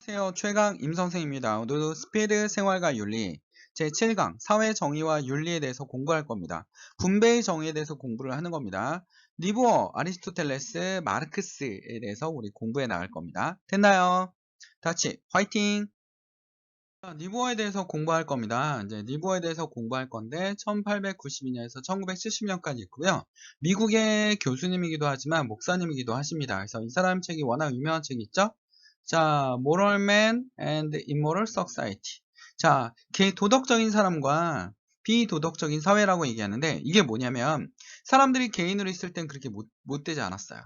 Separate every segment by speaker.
Speaker 1: 안녕하세요. 최강 임선생입니다. 오늘도 스피드 생활과 윤리 제7강 사회 정의와 윤리에 대해서 공부할 겁니다. 분배의 정의에 대해서 공부를 하는 겁니다. 리브어, 아리스토텔레스, 마르크스에 대해서 우리 공부해 나갈 겁니다. 됐나요? 다 같이 화이팅! 자, 리브어에 대해서 공부할 겁니다. 이제 리브어에 대해서 공부할 건데 1892년에서 1970년까지 있고요. 미국의 교수님이기도 하지만 목사님이기도 하십니다. 그래서 이 사람 책이 워낙 유명한 책이 있죠. 자, Moral Man and Immoral Society. 자, 도덕적인 사람과 비도덕적인 사회라고 얘기하는데 이게 뭐냐면 사람들이 개인으로 있을 땐 그렇게 못되지 않았어요.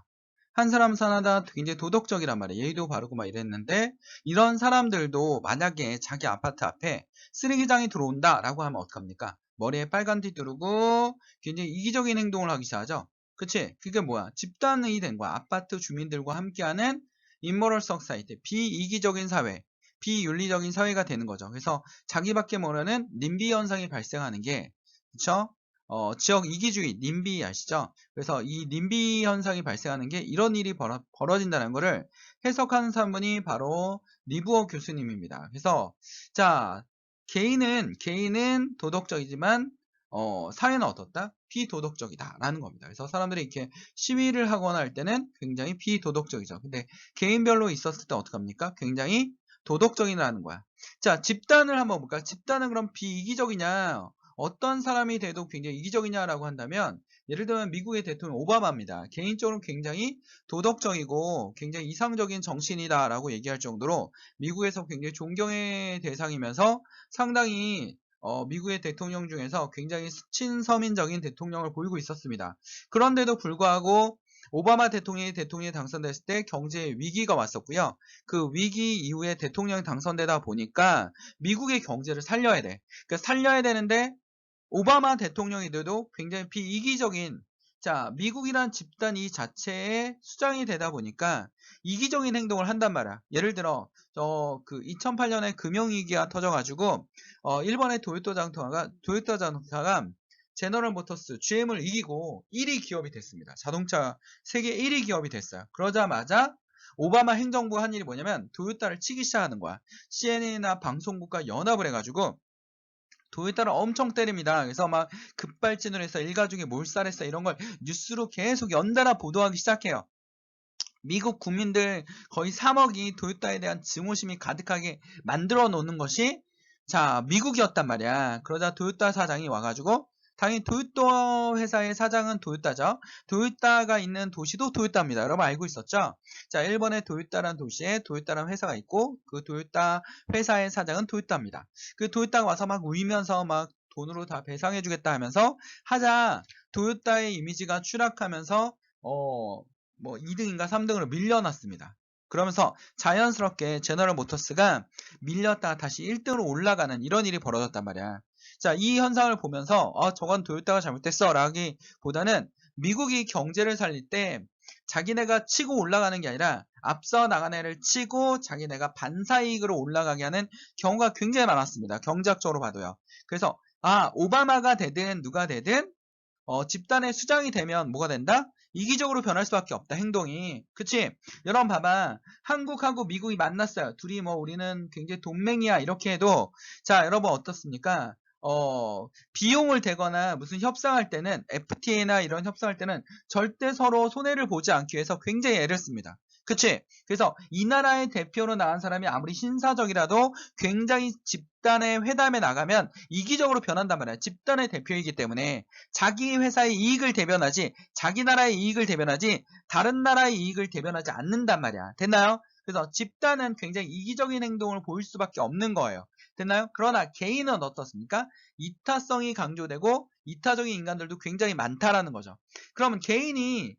Speaker 1: 한 사람 사나다 굉장히 도덕적이란 말이에요. 예의도 바르고 막 이랬는데 이런 사람들도 만약에 자기 아파트 앞에 쓰레기장이 들어온다라고 하면 어떡합니까? 머리에 빨간띠 두르고 굉장히 이기적인 행동을 하기 시작하죠. 그치? 그게 뭐야? 집단이 된 거야. 아파트 주민들과 함께하는 immoral society, 비이기적인 사회, 비윤리적인 사회가 되는 거죠. 그래서 자기밖에 모르는 님비 현상이 발생하는 게, 그쵸? 지역 이기주의, 님비 아시죠? 그래서 이 님비 현상이 발생하는 게 이런 일이 벌어진다는 것을 해석하는 사람분이 바로 리브어 교수님입니다. 그래서 자, 개인은 도덕적이지만 사회는 어떻다? 비도덕적이다라는 겁니다. 그래서 사람들이 이렇게 시위를 하거나 할 때는 굉장히 비도덕적이죠. 근데 개인별로 있었을 때 어떡합니까? 굉장히 도덕적이라는 거야. 자, 집단을 한번 볼까요? 집단은 그럼 비이기적이냐? 어떤 사람이 돼도 굉장히 이기적이냐라고 한다면 예를 들면 미국의 대통령 오바마입니다. 개인적으로 굉장히 도덕적이고 굉장히 이상적인 정치인이다라고 얘기할 정도로 미국에서 굉장히 존경의 대상이면서 상당히 미국의 대통령 중에서 굉장히 친서민적인 대통령을 보이고 있었습니다. 그런데도 불구하고 오바마 대통령이 당선됐을 때 경제 위기가 왔었고요. 그 위기 이후에 대통령이 당선되다 보니까 미국의 경제를 살려야 돼. 그러니까 살려야 되는데 오바마 대통령이 돼도 굉장히 비이기적인, 자, 미국이란 집단이 자체에 수장이 되다 보니까 이기적인 행동을 한단 말이야. 예를 들어, 2008년에 금융위기가 터져가지고, 일본의 도요타 자동차가 제너럴 모터스, GM을 이기고 1위 기업이 됐습니다. 자동차 세계 1위 기업이 됐어요. 그러자마자 오바마 행정부가 한 일이 뭐냐면 도요타를 치기 시작하는 거야. CNN이나 방송국과 연합을 해가지고 도요타를 엄청 때립니다. 그래서 막 급발진을 해서 일가족이 몰살했어 이런 걸 뉴스로 계속 연달아 보도하기 시작해요. 미국 국민들 거의 3억이 도요타에 대한 증오심이 가득하게 만들어 놓는 것이 자 미국이었단 말이야. 그러자 도요타 사장이 와가지고 당연히 도요타 회사의 사장은 도요타죠. 도요타가 있는 도시도 도요타입니다. 여러분 알고 있었죠? 자, 일본의 도요타라는 도시에 도요타라는 회사가 있고 그 도요타 회사의 사장은 도요타입니다. 그 도요타가 와서 막 울면서 막 돈으로 다 배상해주겠다 하면서 하자 도요타의 이미지가 추락하면서 뭐 2등인가 3등으로 밀려났습니다. 그러면서 자연스럽게 제너럴 모터스가 밀렸다가 다시 1등으로 올라가는 이런 일이 벌어졌단 말이야. 자, 이 현상을 보면서 저건 도요타가 잘못됐어 라기보다는 미국이 경제를 살릴 때 자기네가 치고 올라가는 게 아니라 앞서 나간 애를 치고 자기네가 반사이익으로 올라가게 하는 경우가 굉장히 많았습니다. 경제학적으로 봐도요. 그래서 오바마가 되든 누가 되든 집단의 수장이 되면 뭐가 된다? 이기적으로 변할 수밖에 없다, 행동이. 그치? 여러분 봐봐. 한국하고 미국이 만났어요. 둘이 뭐 우리는 굉장히 동맹이야. 이렇게 해도 자, 여러분 어떻습니까? 비용을 대거나 무슨 협상할 때는 FTA나 이런 협상할 때는 절대 서로 손해를 보지 않기 위해서 굉장히 애를 씁니다. 그치? 그래서 이 나라의 대표로 나간 사람이 아무리 신사적이라도 굉장히 집단의 회담에 나가면 이기적으로 변한단 말이야. 집단의 대표이기 때문에 자기 회사의 이익을 대변하지 자기 나라의 이익을 대변하지 다른 나라의 이익을 대변하지 않는단 말이야. 됐나요? 그래서 집단은 굉장히 이기적인 행동을 보일 수밖에 없는 거예요. 됐나요? 그러나 개인은 어떻습니까? 이타성이 강조되고 이타적인 인간들도 굉장히 많다라는 거죠. 그러면 개인의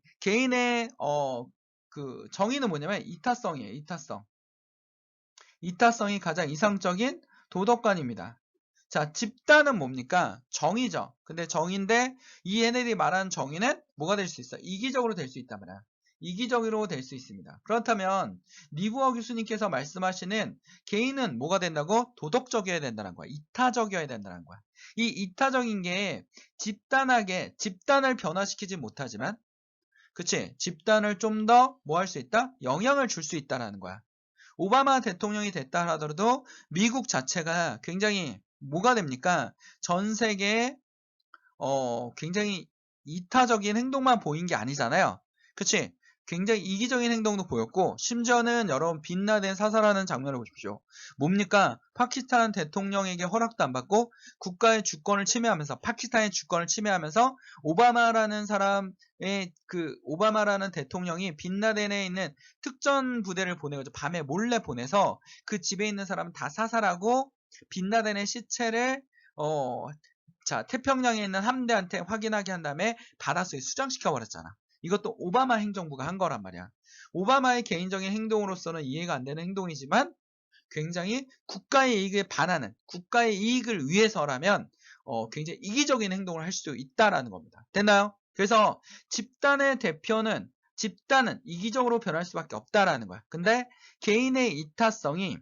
Speaker 1: 그 정의는 뭐냐면 이타성이에요. 이타성이 가장 이상적인 도덕관입니다. 자, 집단은 뭡니까? 정의죠. 근데 정의인데 이 얘네들이 말하는 정의는 뭐가 될 수 있어? 이기적으로 될 수 있단 말이야. 이기적으로 될 수 있습니다. 그렇다면 리브어 교수님께서 말씀하시는 개인은 뭐가 된다고? 도덕적이어야 된다는 거야. 이타적이어야 된다는 거야. 이 이타적인 게 집단을 변화시키지 못하지만 그치? 집단을 좀 더 뭐 할 수 있다? 영향을 줄 수 있다는 거야. 오바마 대통령이 됐다 하더라도 미국 자체가 굉장히 뭐가 됩니까? 전 세계에 굉장히 이타적인 행동만 보인 게 아니잖아요. 그치? 굉장히 이기적인 행동도 보였고, 심지어는 여러분 빈라덴 사살하는 장면을 보십시오. 뭡니까? 파키스탄 대통령에게 허락도 안 받고 국가의 주권을 침해하면서, 파키스탄의 주권을 침해하면서 오바마라는 사람의 오바마라는 대통령이 빈라덴에 있는 특전 부대를 보내고 밤에 몰래 보내서 그 집에 있는 사람은 다 사살하고 빈라덴의 시체를 태평양에 있는 함대한테 확인하게 한 다음에 바닷속에 수장시켜 버렸잖아. 이것도 오바마 행정부가 한 거란 말이야. 오바마의 개인적인 행동으로서는 이해가 안 되는 행동이지만 굉장히 국가의 이익에 반하는, 국가의 이익을 위해서라면 굉장히 이기적인 행동을 할 수도 있다라는 겁니다. 됐나요? 그래서 집단의 대표는, 집단은 이기적으로 변할 수밖에 없다라는 거야. 근데 개인의 이타성이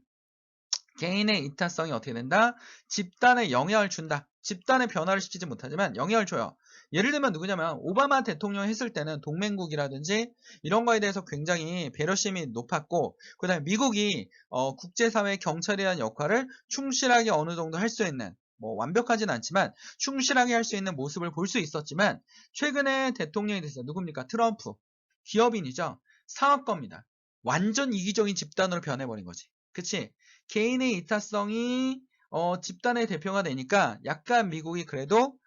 Speaker 1: 어떻게 된다? 집단에 영향을 준다. 집단의 변화를 시키지 못하지만 영향을 줘요. 예를 들면 누구냐면 오바마 대통령 했을 때는 동맹국이라든지 이런 거에 대해서 굉장히 배려심이 높았고, 그 다음에 미국이 국제사회 경찰이라는 역할을 충실하게 어느 정도 할 수 있는, 뭐 완벽하진 않지만 충실하게 할 수 있는 모습을 볼 수 있었지만, 최근에 대통령이 됐어요. 누굽니까? 트럼프. 기업인이죠. 사업가입니다. 완전 이기적인 집단으로 변해버린 거지. 그치? 개인의 이타성이 집단의 대표가 되니까 약간 미국이 그래도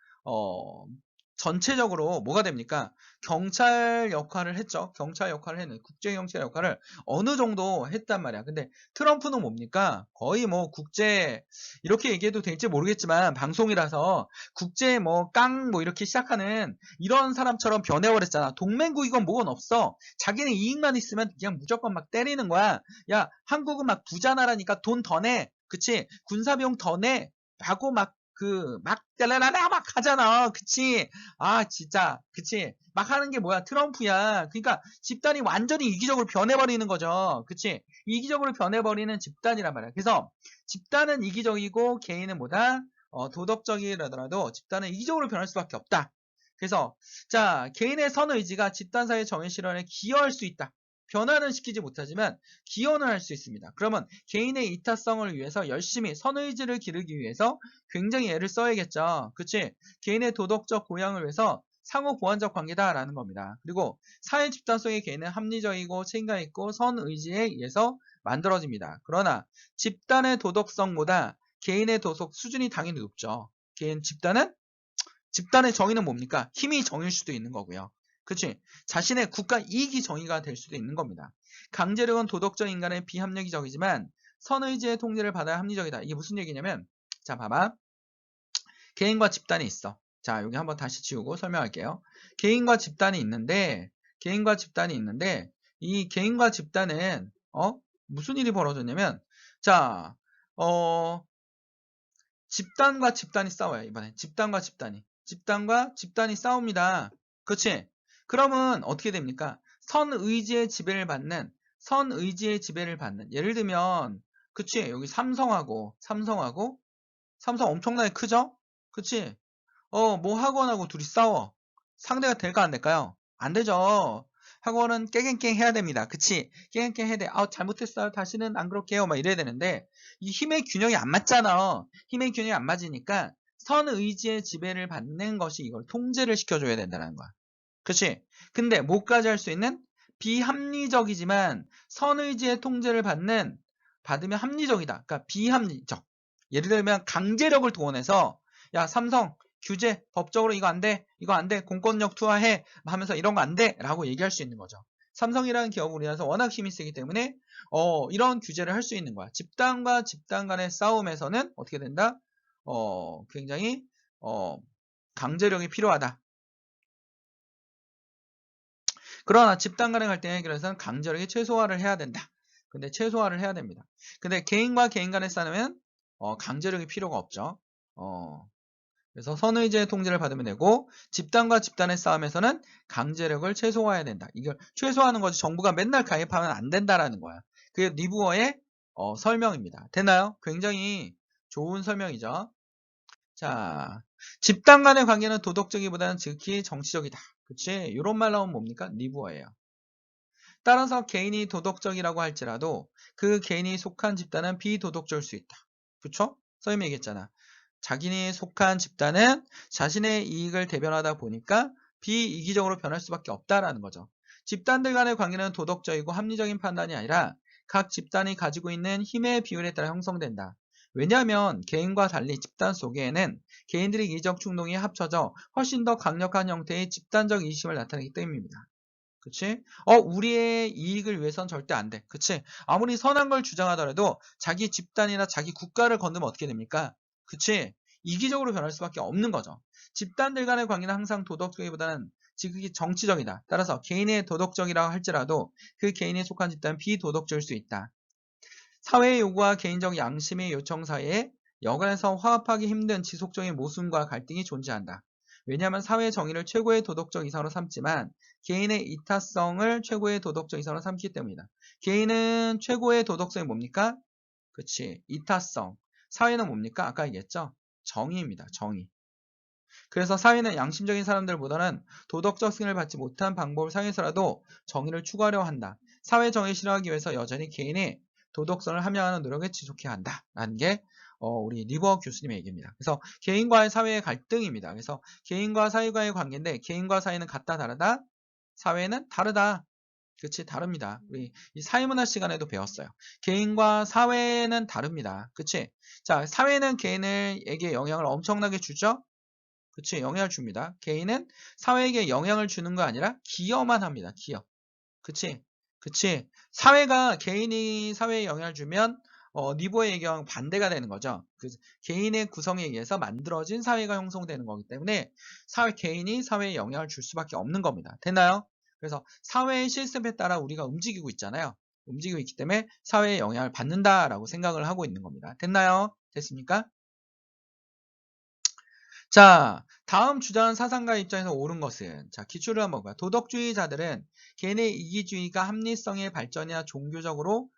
Speaker 1: 전체적으로 뭐가 됩니까? 경찰 역할을 했죠. 경찰 역할을 했는, 국제경찰 역할을 어느 정도 했단 말이야. 근데 트럼프는 뭡니까? 거의 뭐 국제, 이렇게 얘기해도 될지 모르겠지만 방송이라서 국제 뭐 깡 뭐 이렇게 시작하는 이런 사람처럼 변해버렸잖아. 동맹국이건 뭐건 없어. 자기는 이익만 있으면 그냥 무조건 막 때리는 거야. 야, 한국은 막 부자 나라니까 돈 더 내. 그치? 군사비용 더 내. 하고 때라라라 막 하잖아. 그치? 아, 진짜. 그치? 막 하는 게 뭐야? 트럼프야. 그러니까 집단이 완전히 이기적으로 변해버리는 거죠. 그치? 이기적으로 변해버리는 집단이란 말이야. 그래서 집단은 이기적이고 개인은 뭐다? 도덕적이라더라도 집단은 이기적으로 변할 수밖에 없다. 그래서 자, 개인의 선의지가 집단사회 정의 실현에 기여할 수 있다. 변화는 시키지 못하지만 기여는 할 수 있습니다. 그러면 개인의 이타성을 위해서 열심히 선의지를 기르기 위해서 굉장히 애를 써야겠죠. 그치? 개인의 도덕적 고양을 위해서 상호 보완적 관계다라는 겁니다. 그리고 사회 집단 속의 개인은 합리적이고 책임감 있고 선의지에 의해서 만들어집니다. 그러나 집단의 도덕성보다 개인의 도덕 수준이 당연히 높죠. 집단의 정의는 뭡니까? 힘이 정의일 수도 있는 거고요. 그치? 자신의 국가 이익이 정의가 될 수도 있는 겁니다. 강제력은 도덕적 인간의 비합리적이지만 선의지의 통제를 받아야 합리적이다. 이게 무슨 얘기냐면, 자, 봐봐. 개인과 집단이 있어. 자, 여기 한번 다시 지우고 설명할게요. 개인과 집단이 있는데, 이 개인과 집단은, 무슨 일이 벌어졌냐면, 자, 집단과 집단이 싸워요, 이번엔. 집단과 집단이 싸웁니다. 그치? 그러면 어떻게 됩니까? 선의지의 지배를 받는, 예를 들면, 그치? 여기 삼성 엄청나게 크죠? 그치? 뭐 학원하고 둘이 싸워. 상대가 될까 안 될까요? 안 되죠. 학원은 깨갱깽 해야 됩니다. 그치? 깨갱깽 해야 돼. 잘못했어요. 다시는 안 그럴게요. 막 이래야 되는데 이 힘의 균형이 안 맞잖아. 힘의 균형이 안 맞으니까 선의지의 지배를 받는 것이 이걸 통제를 시켜줘야 된다는 거야. 그치? 근데 뭐까지 할 수 있는 비합리적이지만 선의지의 통제를 받으면 합리적이다. 그러니까 비합리적. 예를 들면 강제력을 동원해서 야, 삼성 규제 법적으로 이거 안 돼, 공권력 투하해 하면서 이런 거 안 돼 라고 얘기할 수 있는 거죠. 삼성이라는 기업은 우리나라에서 워낙 힘이 세기 때문에 이런 규제를 할 수 있는 거야. 집단과 집단 간의 싸움에서는 어떻게 된다? 굉장히 강제력이 필요하다. 그러나 집단 간의 갈등의 해결에서는 강제력이 최소화를 해야 된다. 근데 최소화를 해야 됩니다. 근데 개인과 개인 간의 싸움은 강제력이 필요가 없죠. 그래서 선의제의 통제를 받으면 되고, 집단과 집단의 싸움에서는 강제력을 최소화해야 된다. 이걸 최소화하는 거지 정부가 맨날 가입하면 안 된다라는 거야. 그게 리부어의 설명입니다. 됐나요? 굉장히 좋은 설명이죠. 자, 집단 간의 관계는 도덕적이보다는 즉히 정치적이다. 그치? 이런 말 나오면 뭡니까? 리부어예요. 따라서 개인이 도덕적이라고 할지라도 그 개인이 속한 집단은 비도덕적일 수 있다. 그쵸? 선생님이 얘기했잖아. 자기네 속한 집단은 자신의 이익을 대변하다 보니까 비이기적으로 변할 수밖에 없다라는 거죠. 집단들 간의 관계는 도덕적이고 합리적인 판단이 아니라 각 집단이 가지고 있는 힘의 비율에 따라 형성된다. 왜냐하면 개인과 달리 집단 속에는 개인들의 이기적 충동이 합쳐져 훨씬 더 강력한 형태의 집단적 이심을 나타내기 때문입니다. 그치? 우리의 이익을 위해선 절대 안 돼. 그치? 아무리 선한 걸 주장하더라도 자기 집단이나 자기 국가를 건드면 어떻게 됩니까? 그치? 이기적으로 변할 수밖에 없는 거죠. 집단들 간의 관계는 항상 도덕적이보다는 지극히 정치적이다. 따라서 개인의 도덕적이라고 할지라도 그 개인에 속한 집단은 비도덕적일 수 있다. 사회의 요구와 개인적 양심의 요청 사이에 여간해서 화합하기 힘든 지속적인 모순과 갈등이 존재한다. 왜냐하면 사회 정의를 최고의 도덕적 이상으로 삼지만 개인의 이타성을 최고의 도덕적 이상으로 삼기 때문이다. 개인은 최고의 도덕성이 뭡니까? 그치. 이타성. 사회는 뭡니까? 아까 얘기했죠? 정의입니다. 정의. 그래서 사회는 양심적인 사람들보다는 도덕적 승인을 받지 못한 방법을 사용해서라도 정의를 추구하려 한다. 사회 정의를 실현하기 위해서 여전히 개인의 도덕성을 함양하는 노력을 지속해야 한다. 라는 게 우리 리버 교수님의 얘기입니다. 그래서 개인과의 사회의 갈등입니다. 그래서 개인과 사회과의 관계인데 개인과 사회는 같다 다르다. 사회는 다르다. 그치, 다릅니다. 우리 이 사회문화 시간에도 배웠어요. 개인과 사회는 다릅니다. 그치? 자, 사회는 개인에게 영향을 엄청나게 주죠? 그치, 영향을 줍니다. 개인은 사회에게 영향을 주는 거 아니라 기여만 합니다. 기여. 그치? 그치? 사회가 개인이 사회에 영향을 주면 니보의 얘기랑 반대가 되는 거죠. 그 개인의 구성에 의해서 만들어진 사회가 형성되는 거기 때문에 개인이 사회에 영향을 줄 수밖에 없는 겁니다. 됐나요? 그래서 사회의 실습에 따라 우리가 움직이고 있잖아요. 움직이고 있기 때문에 사회에 영향을 받는다라고 생각을 하고 있는 겁니다. 됐나요? 됐습니까? 자, 다음 주장한 사상가의 입장에서 옳은 것은, 자, 기초를 한번 볼까요? 도덕주의자들은 개인의 이기주의가 합리성의 발전이나 종교적으로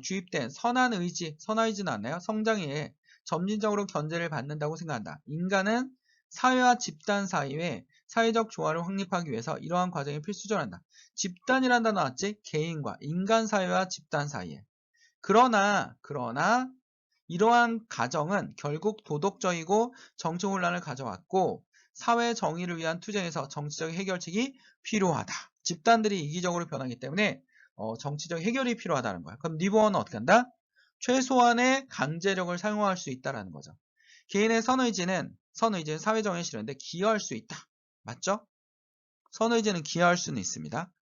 Speaker 1: 주입된 선한 의지는 않나요? 성장에 점진적으로 견제를 받는다고 생각한다. 인간은 사회와 집단 사이에 사회적 조화를 확립하기 위해서 이러한 과정이 필수적이다. 집단이란 단어 나왔지? 개인과 인간 사회와 집단 사이에. 그러나 이러한 가정은 결국 도덕적이고 정치 혼란을 가져왔고 사회 정의를 위한 투쟁에서 정치적 해결책이 필요하다. 집단들이 이기적으로 변하기 때문에 정치적 해결이 필요하다는 거야. 그럼 리버는 어떻게 한다? 최소한의 강제력을 사용할 수 있다는 거죠. 개인의 선의지는 사회 정의에 실현데 기여할 수 있다. 맞죠? 선의지는 기여할 수는 있습니다.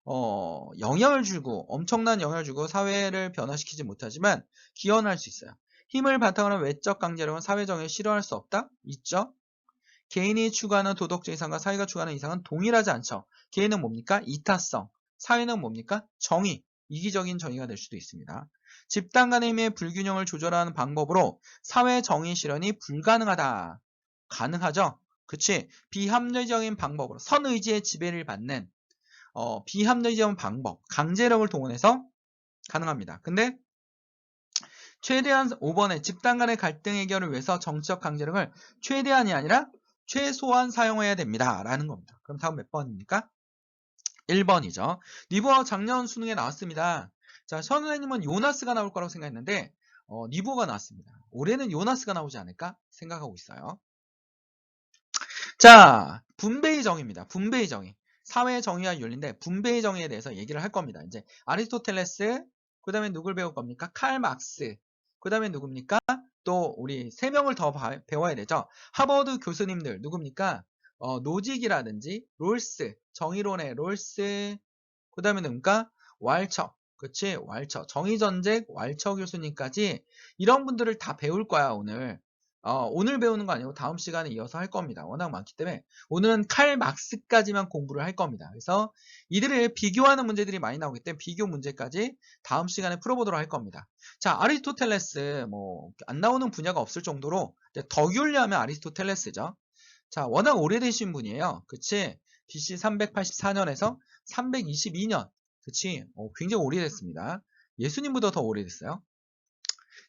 Speaker 1: 엄청난 영향을 주고 사회를 변화시키지 못하지만 기여는 할 수 있어요. 힘을 바탕으로 한 외적 강제력은 사회정의에 실현할 수 없다? 있죠. 개인이 추구하는 도덕적 이상과 사회가 추구하는 이상은 동일하지 않죠. 개인은 뭡니까? 이타성. 사회는 뭡니까? 정의. 이기적인 정의가 될 수도 있습니다. 집단 간의 힘의 불균형을 조절하는 방법으로 사회 정의 실현이 불가능하다. 가능하죠? 그치? 비합리적인 방법으로 선의지의 지배를 받는 비합리적 방법, 강제력을 동원해서 가능합니다. 근데 최대한 5번에 집단 간의 갈등 해결을 위해서 정치적 강제력을 최대한이 아니라 최소한 사용해야 됩니다. 라는 겁니다. 그럼 다음 몇 번입니까? 1번이죠. 리버가 작년 수능에 나왔습니다. 자, 선생님은 요나스가 나올 거라고 생각했는데 리버가 나왔습니다. 올해는 요나스가 나오지 않을까 생각하고 있어요. 자, 분배의 정의입니다. 분배의 정의. 사회 정의와 윤리인데 분배의 정의에 대해서 얘기를 할 겁니다. 이제 아리스토텔레스, 그 다음에 누굴 배울 겁니까? 칼 막스, 그 다음에 누굽니까? 또 우리 3명을 더 배워야 되죠. 하버드 교수님들 누굽니까? 노직이라든지 롤스, 정의론의 롤스, 그 다음에 누굽니까? 왈처, 그치? 왈처, 정의전쟁 왈처 교수님까지 이런 분들을 다 배울 거야 오늘. 오늘 배우는 거 아니고 다음 시간에 이어서 할 겁니다. 워낙 많기 때문에 오늘은 칼 막스까지만 공부를 할 겁니다. 그래서 이들을 비교하는 문제들이 많이 나오기 때문에 비교 문제까지 다음 시간에 풀어보도록 할 겁니다. 자, 아리스토텔레스 뭐 안 나오는 분야가 없을 정도로 더 윤리하면 아리스토텔레스죠. 자, 워낙 오래되신 분이에요. 그치? BC 384년에서 322년. 그치? 굉장히 오래됐습니다. 예수님보다 더 오래됐어요.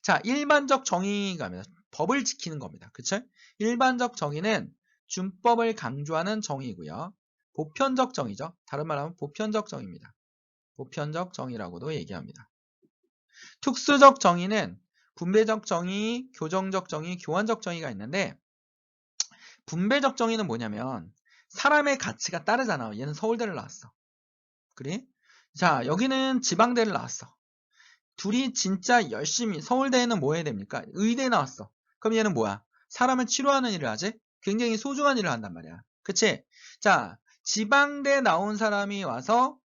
Speaker 1: 자, 일반적 정의가 법을 지키는 겁니다. 그쵸? 일반적 정의는 준법을 강조하는 정의고요. 보편적 정의죠. 다른 말로 하면 보편적 정의입니다. 보편적 정의라고도 얘기합니다. 특수적 정의는 분배적 정의, 교정적 정의, 교환적 정의가 있는데 분배적 정의는 뭐냐면 사람의 가치가 따르잖아. 얘는 서울대를 나왔어. 그래? 자, 여기는 지방대를 나왔어. 둘이 진짜 열심히 서울대에는 뭐 해야 됩니까? 의대 나왔어. 그럼 얘는 뭐야? 사람을 치료하는 일을 하지? 굉장히 소중한 일을 한단 말이야. 그치? 자, 지방대 나온 사람이 와서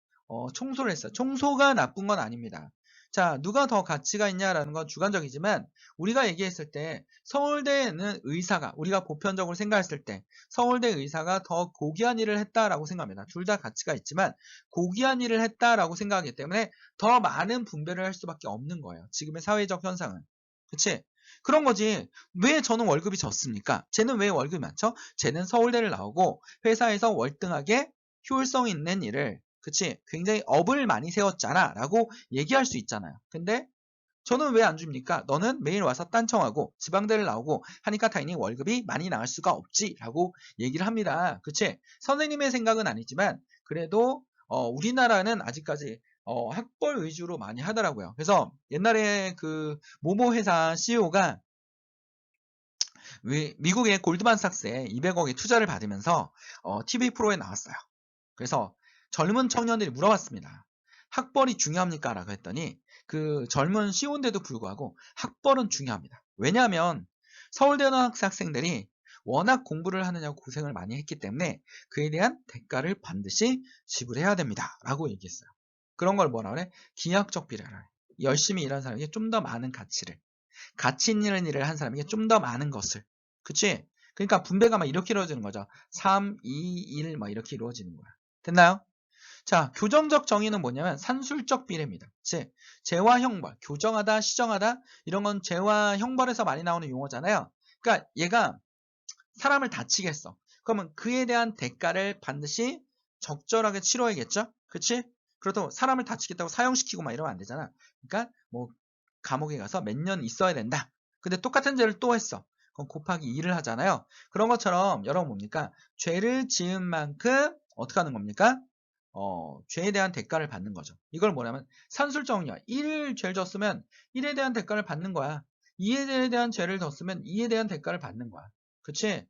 Speaker 1: 청소를 했어. 청소가 나쁜 건 아닙니다. 자, 누가 더 가치가 있냐라는 건 주관적이지만 우리가 얘기했을 때 서울대는 의사가 우리가 보편적으로 생각했을 때 서울대 의사가 더 고귀한 일을 했다라고 생각합니다. 둘 다 가치가 있지만 고귀한 일을 했다라고 생각하기 때문에 더 많은 분배를 할 수밖에 없는 거예요. 지금의 사회적 현상은. 그치? 그런 거지. 왜 저는 월급이 적습니까? 쟤는 왜 월급이 많죠? 쟤는 서울대를 나오고 회사에서 월등하게 효율성 있는 일을 그치? 굉장히 업을 많이 세웠잖아 라고 얘기할 수 있잖아요. 근데 저는 왜 안 줍니까? 너는 매일 와서 딴청하고 지방대를 나오고 하니까 당연히 월급이 많이 나올 수가 없지 라고 얘기를 합니다. 그치? 선생님의 생각은 아니지만 그래도 우리나라는 아직까지 학벌 위주로 많이 하더라고요. 그래서 옛날에 그 모모 회사 CEO가 미국의 골드만삭스에 200억의 투자를 받으면서 TV 프로에 나왔어요. 그래서 젊은 청년들이 물어봤습니다. 학벌이 중요합니까? 라고 했더니 그 젊은 CEO인데도 불구하고 학벌은 중요합니다. 왜냐하면 서울대 학생들이 워낙 공부를 하느냐고 고생을 많이 했기 때문에 그에 대한 대가를 반드시 지불해야 됩니다. 라고 얘기했어요. 그런 걸 뭐라 그래? 기하학적 비례라 그래. 열심히 일하는 사람에게 좀 더 많은 가치 있는 일을 한 사람에게 좀 더 많은 것을. 그치? 그러니까 분배가 막 이렇게 이루어지는 거죠. 3, 2, 1 막 이렇게 이루어지는 거야. 됐나요? 자, 교정적 정의는 뭐냐면 산술적 비례입니다. 즉, 재와 형벌, 교정하다, 시정하다 이런 건 재와 형벌에서 많이 나오는 용어잖아요. 그러니까 얘가 사람을 다치게 했어. 그러면 그에 대한 대가를 반드시 적절하게 치러야겠죠? 그치? 그렇다고 사람을 다치겠다고 사형시키고 막 이러면 안 되잖아. 그러니까 뭐 감옥에 가서 몇 년 있어야 된다. 근데 똑같은 죄를 또 했어. 그럼 곱하기 2를 하잖아요. 그런 것처럼 여러분 뭡니까? 죄를 지은 만큼 어떻게 하는 겁니까? 죄에 대한 대가를 받는 거죠. 이걸 뭐냐면 산술정의야. 1 죄를 졌으면 1에 대한 대가를 받는 거야. 2에 대한 죄를 졌으면 2에 대한 대가를 받는 거야. 그치?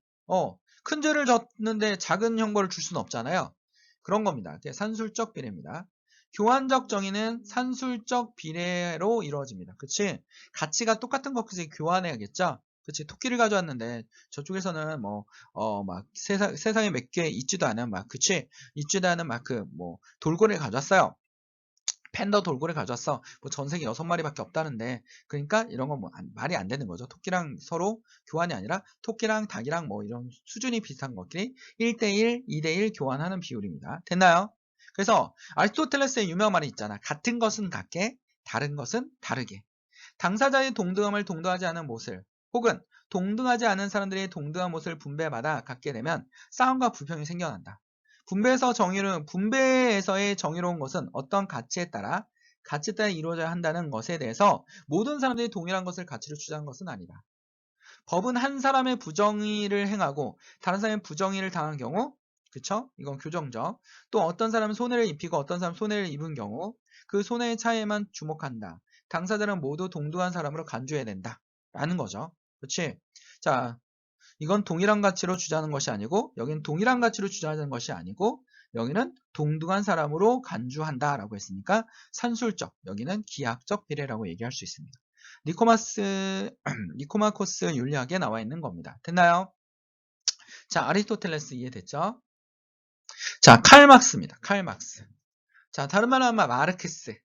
Speaker 1: 큰 죄를 졌는데 작은 형벌을 줄 수는 없잖아요. 그런 겁니다. 그게 산술적 비례입니다. 교환적 정의는 산술적 비례로 이루어집니다. 그치? 가치가 똑같은 거 그치 교환해야겠죠? 그치? 토끼를 가져왔는데 저쪽에서는 막 세상에 몇 개 있지도 않은 그치? 있지도 않은 돌고래를 가져왔어요. 팬더 돌고래 가져왔어. 뭐 전 세계 6마리밖에 없다는데. 그러니까 이런 건 말이 안 되는 거죠. 토끼랑 서로 교환이 아니라 토끼랑 닭이랑 뭐 이런 수준이 비슷한 것끼리 1대1, 2대1 교환하는 비율입니다. 됐나요? 그래서 아리스토텔레스의 유명한 말이 있잖아. 같은 것은 같게, 다른 것은 다르게. 당사자의 동등함을 동등하지 않은 못을 혹은 동등하지 않은 사람들의 동등한 못을 분배받아 갖게 되면 싸움과 불평이 생겨난다. 분배에서의 정의로운 것은 어떤 가치에 따라 이루어져야 한다는 것에 대해서 모든 사람들이 동일한 것을 가치로 주장한 것은 아니다. 법은 한 사람의 부정의를 행하고 다른 사람의 부정의를 당한 경우, 그쵸? 이건 교정적. 또 어떤 사람은 손해를 입히고 어떤 사람은 손해를 입은 경우 그 손해의 차이에만 주목한다. 당사자는 모두 동등한 사람으로 간주해야 된다. 라는 거죠. 그렇지? 자, 이건 동일한 가치로 주장하는 것이 아니고 여기는 동일한 가치로 주장하는 것이 아니고 여기는 동등한 사람으로 간주한다라고 했으니까 산술적, 여기는 기하학적 비례라고 얘기할 수 있습니다. 니코마코스 윤리학에 나와 있는 겁니다. 됐나요? 자, 아리스토텔레스 이해됐죠? 자, 칼막스입니다. 칼막스. 자, 다른 말로 하면 마르크스.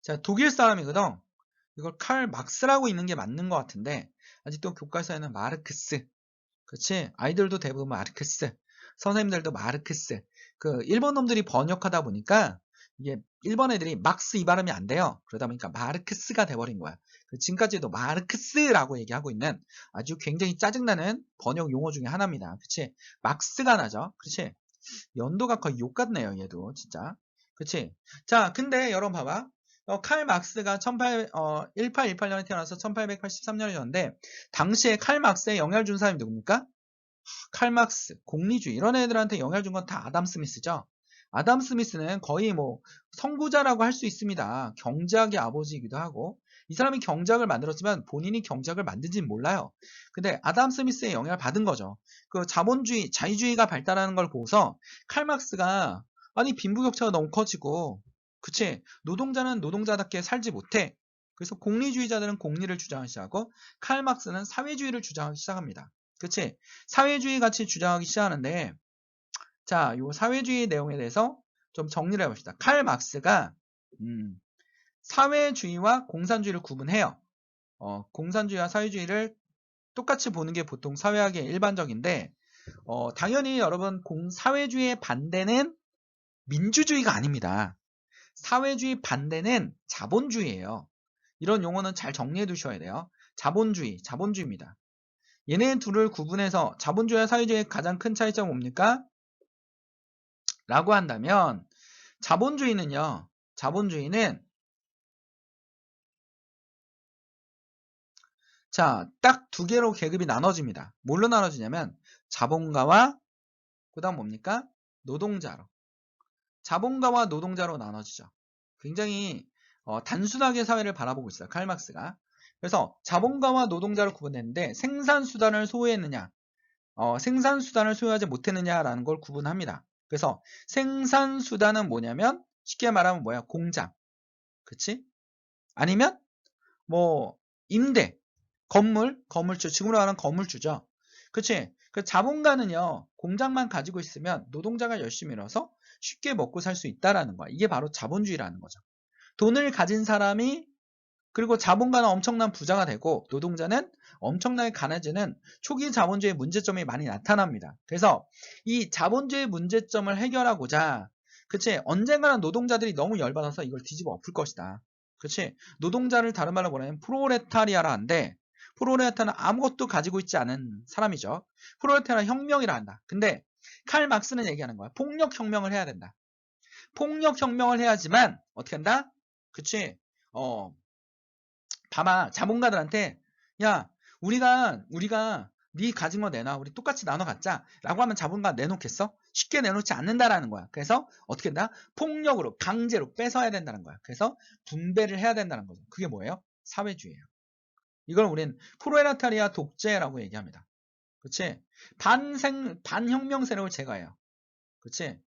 Speaker 1: 자, 독일 사람이거든. 이걸 칼막스라고 있는 게 맞는 것 같은데 아직도 교과서에는 마르크스. 그렇지? 아이들도 대부분 마르크스. 선생님들도 마르크스. 그 일본 놈들이 번역하다 보니까 이게 일본 애들이 막스 이 발음이 안 돼요. 그러다 보니까 마르크스가 돼버린 거야. 지금까지도 마르크스라고 얘기하고 있는 아주 굉장히 짜증나는 번역 용어 중에 하나입니다. 그치? 막스가 나죠. 그치? 연도가 거의 욕 같네요. 얘도 진짜. 그치? 자, 근데 여러분 봐봐. 칼 막스가 1818년에 태어나서 1883년에 졌는데 당시에 칼 막스에 영향을 준 사람이 누굽니까? 칼 막스, 공리주의 이런 애들한테 영향을 준 건 다 아담 스미스죠. 아담 스미스는 거의 뭐 선구자라고 할 수 있습니다. 경제학의 아버지이기도 하고 이 사람이 경제학을 만들었지만 본인이 경제학을 만든지는 몰라요. 근데 아담 스미스의 영향을 받은 거죠. 그 자본주의, 자유주의가 발달하는 걸 보고서 칼 막스가 아니 빈부격차가 너무 커지고 그치? 노동자는 노동자답게 살지 못해. 그래서 공리주의자들은 공리를 주장하기 시작하고 칼 막스는 사회주의를 주장하기 시작합니다. 그치? 사회주의 같이 주장하기 시작하는데 자, 요 사회주의 내용에 대해서 좀 정리를 해봅시다. 칼 막스가 사회주의와 공산주의를 구분해요. 공산주의와 사회주의를 똑같이 보는 게 보통 사회학의 일반적인데 당연히 여러분 사회주의의 반대는 민주주의가 아닙니다. 사회주의 반대는 자본주의예요. 이런 용어는 잘 정리해 두셔야 돼요. 자본주의입니다. 얘네 둘을 구분해서 자본주의와 사회주의의 가장 큰 차이점은 뭡니까? 라고 한다면 자본주의는 자, 딱 두 개로 계급이 나눠집니다. 뭘로 나눠지냐면 자본가와 그다음 뭡니까? 노동자로. 자본가와 노동자로 나눠지죠. 굉장히 단순하게 사회를 바라보고 있어요. 칼 막스가. 그래서 자본가와 노동자로 구분했는데 생산수단을 소유했느냐 생산수단을 소유하지 못했느냐라는 걸 구분합니다. 그래서 생산수단은 뭐냐면 쉽게 말하면 뭐야? 공장. 그치? 아니면 뭐 임대, 건물주, 지금으로 말하는 건물주죠. 그치? 그 자본가는요, 공장만 가지고 있으면 노동자가 열심히 일어서 쉽게 먹고 살 수 있다라는 거야. 이게 바로 자본주의라는 거죠. 돈을 가진 사람이 그리고 자본가는 엄청난 부자가 되고 노동자는 엄청나게 가난해지는 초기 자본주의 문제점이 많이 나타납니다. 그래서 이 자본주의 문제점을 해결하고자 그치? 언젠가는 노동자들이 너무 열받아서 이걸 뒤집어 엎을 것이다. 그치? 노동자를 다른 말로 뭐냐면 프로레타리아라 한데 프로레타는 아무것도 가지고 있지 않은 사람이죠. 프로레타리아 혁명이라 한다. 근데 칼 막스는 얘기하는 거야. 폭력혁명을 해야 된다. 폭력혁명을 해야지만 어떻게 한다? 그치? 봐봐 자본가들한테 야 우리가 네 가진 거 내놔 우리 똑같이 나눠 갖자 라고 하면 자본가 내놓겠어? 쉽게 내놓지 않는다라는 거야. 그래서 어떻게 된다? 폭력으로 강제로 뺏어야 된다는 거야. 그래서 분배를 해야 된다는 거죠. 그게 뭐예요? 사회주의예요. 이걸 우린 프로레타리아 독재라고 얘기합니다. 그치? 반혁명 세력을 제거해요. 그치?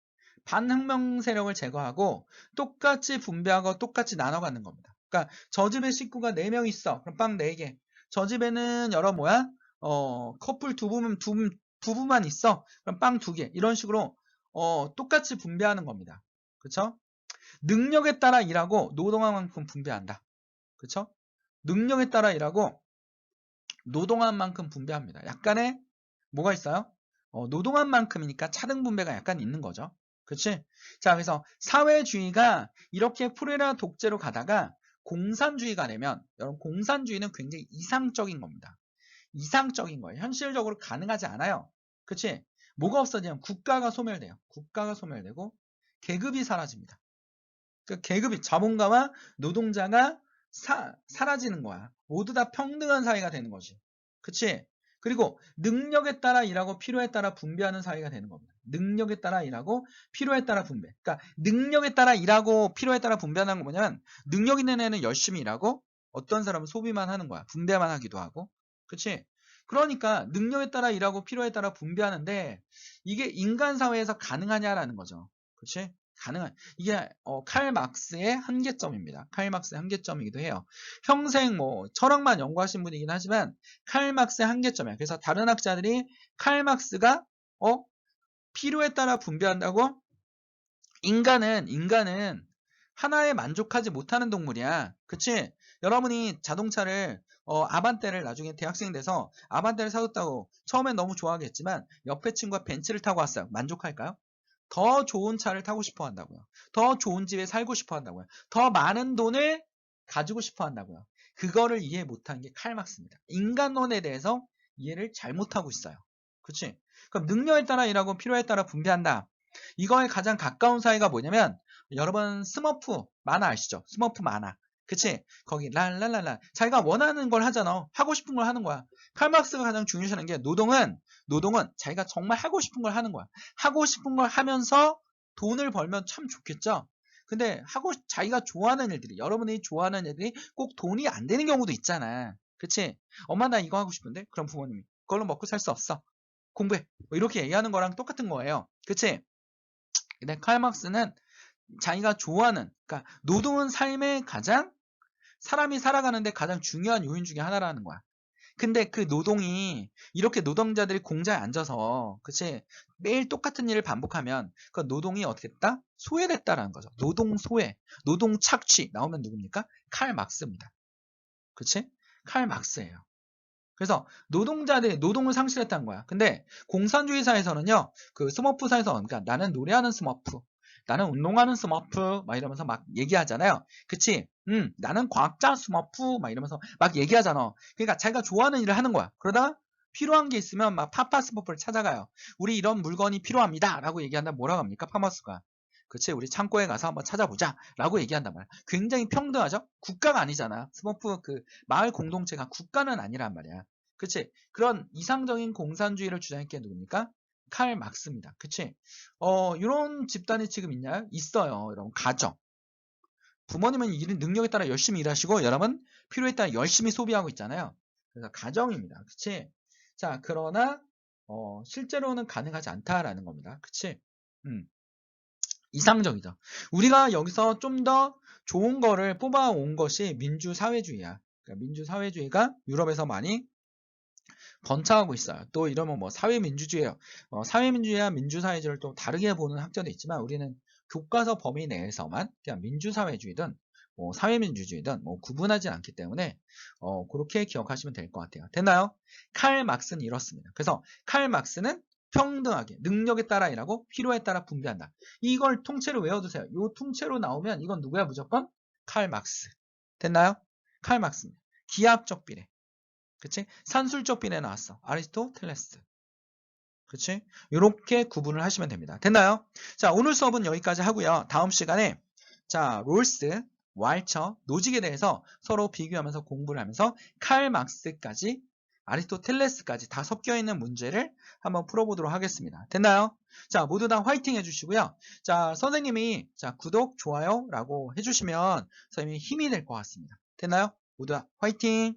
Speaker 1: 반혁명 세력을 제거하고 똑같이 분배하고 똑같이 나눠 갖는 겁니다. 그러니까 저 집에 식구가 4명 있어. 그럼 빵 4개. 저 집에는 여러 뭐야? 커플 부부만 있어. 그럼 빵 2개. 이런 식으로 똑같이 분배하는 겁니다. 그쵸? 능력에 따라 일하고 노동한 만큼 분배한다. 그쵸? 능력에 따라 일하고 노동한 만큼 분배합니다. 약간의 뭐가 있어요? 노동한 만큼이니까 차등 분배가 약간 있는 거죠. 그치? 자, 그래서 사회주의가 이렇게 프레라 독재로 가다가 공산주의가 되면 여러분 공산주의는 굉장히 이상적인 겁니다. 이상적인 거예요. 현실적으로 가능하지 않아요. 그치? 뭐가 없어지냐면 국가가 소멸돼요. 국가가 소멸되고 계급이 사라집니다. 그 계급이 자본가와 노동자가 사라지는 거야. 모두 다 평등한 사회가 되는 거지. 그치? 그리고 능력에 따라 일하고 필요에 따라 분배하는 사회가 되는 겁니다. 능력에 따라 일하고 필요에 따라 분배. 그러니까 능력에 따라 일하고 필요에 따라 분배하는 건 뭐냐면 능력 있는 애는 열심히 일하고 어떤 사람은 소비만 하는 거야. 분배만 하기도 하고. 그치? 그러니까 능력에 따라 일하고 필요에 따라 분배하는데 이게 인간 사회에서 가능하냐라는 거죠. 그치? 가능한 이게 칼 막스의 한계점입니다. 칼 막스의 한계점이기도 해요. 평생 뭐 철학만 연구하신 분이긴 하지만 칼 막스의 한계점이야. 그래서 다른 학자들이 칼 막스가 필요에 따라 분배한다고 인간은 하나에 만족하지 못하는 동물이야. 그치? 여러분이 자동차를 아반떼를 나중에 대학생 돼서 아반떼를 사줬다고 처음엔 너무 좋아하겠지만 옆에 친구가 벤츠를 타고 왔어요. 만족할까요? 더 좋은 차를 타고 싶어 한다고요. 더 좋은 집에 살고 싶어 한다고요. 더 많은 돈을 가지고 싶어 한다고요. 그거를 이해 못한 게 칼 막스입니다. 인간론에 대해서 이해를 잘못하고 있어요. 그치? 그럼 능력에 따라 일하고 필요에 따라 분배한다. 이거에 가장 가까운 사회가 뭐냐면 여러분 스머프 만화 아시죠? 스머프 만화. 그치? 거기 랄랄랄라 자기가 원하는 걸 하잖아. 하고 싶은 걸 하는 거야. 칼 막스가 가장 중요시하는 게 노동은 자기가 정말 하고 싶은 걸 하는 거야. 하고 싶은 걸 하면서 돈을 벌면 참 좋겠죠? 근데 하고 자기가 좋아하는 일들이, 여러분이 좋아하는 일들이 꼭 돈이 안 되는 경우도 있잖아. 그치? 엄마 나 이거 하고 싶은데? 그럼 부모님이 그걸로 먹고 살 수 없어. 공부해. 뭐 이렇게 얘기하는 거랑 똑같은 거예요. 그치? 근데 칼막스는 자기가 좋아하는, 그러니까 노동은 삶의 가장, 사람이 살아가는데 가장 중요한 요인 중에 하나라는 거야. 근데 그 노동이 이렇게 노동자들이 공장에 앉아서, 그치? 매일 똑같은 일을 반복하면 그 노동이 어떻게 됐다? 소외됐다라는 거죠. 노동 소외, 노동 착취 나오면 누굽니까? 칼 막스입니다. 그치? 칼 막스예요. 그래서 노동자들이 노동을 상실했다는 거야. 근데 공산주의사에서는요, 그 스머프사에서, 그러니까 나는 노래하는 스머프, 나는 운동하는 스머프, 막 이러면서 막 얘기하잖아요. 그치? 나는 과학자 스머프, 막 이러면서 막 얘기하잖아. 그러니까 자기가 좋아하는 일을 하는 거야. 그러다 필요한 게 있으면 막 파파 스머프를 찾아가요. 우리 이런 물건이 필요합니다. 라고 얘기한다면 뭐라고 합니까? 파마스가. 그치? 우리 창고에 가서 한번 찾아보자. 라고 얘기한단 말이야. 굉장히 평등하죠? 국가가 아니잖아. 스머프 그 마을 공동체가 국가는 아니란 말이야. 그치? 그런 이상적인 공산주의를 주장했게 누굽니까? 칼 막스입니다. 그치? 이런 집단이 지금 있나요? 있어요. 여러분, 가정. 부모님은 일 능력에 따라 열심히 일하시고, 여러분, 필요에 따라 열심히 소비하고 있잖아요. 그래서 가정입니다. 그치? 자, 그러나, 실제로는 가능하지 않다라는 겁니다. 그치? 이상적이죠. 우리가 여기서 좀 더 좋은 거를 뽑아온 것이 민주사회주의야. 그러니까 민주사회주의가 유럽에서 많이 번창하고 있어요. 또 이러면 뭐 사회민주주의예요. 사회민주주의와 민주사회주의를 또 다르게 보는 학자도 있지만 우리는 교과서 범위 내에서만 그냥 민주사회주의든 뭐 사회민주주의든 뭐 구분하지 않기 때문에 그렇게 기억하시면 될 것 같아요. 됐나요? 칼 막스는 이렇습니다. 그래서 칼 막스는 평등하게 능력에 따라 일하고 필요에 따라 분배한다. 이걸 통째로 외워두세요. 이 통째로 나오면 이건 누구야 무조건? 칼 막스. 됐나요? 칼 막스입니다. 기하학적 비례. 그치? 산술적 비례 나왔어. 아리스토텔레스. 그치? 이렇게 구분을 하시면 됩니다. 됐나요? 자, 오늘 수업은 여기까지 하고요. 다음 시간에 자, 롤스, 왈처, 노직에 대해서 서로 비교하면서 공부를 하면서 칼 막스까지 아리스토텔레스까지 다 섞여 있는 문제를 한번 풀어보도록 하겠습니다. 됐나요? 자, 모두 다 화이팅 해주시고요. 자, 선생님이 자, 구독, 좋아요라고 해주시면 선생님이 힘이 될 것 같습니다. 됐나요? 모두 다 화이팅!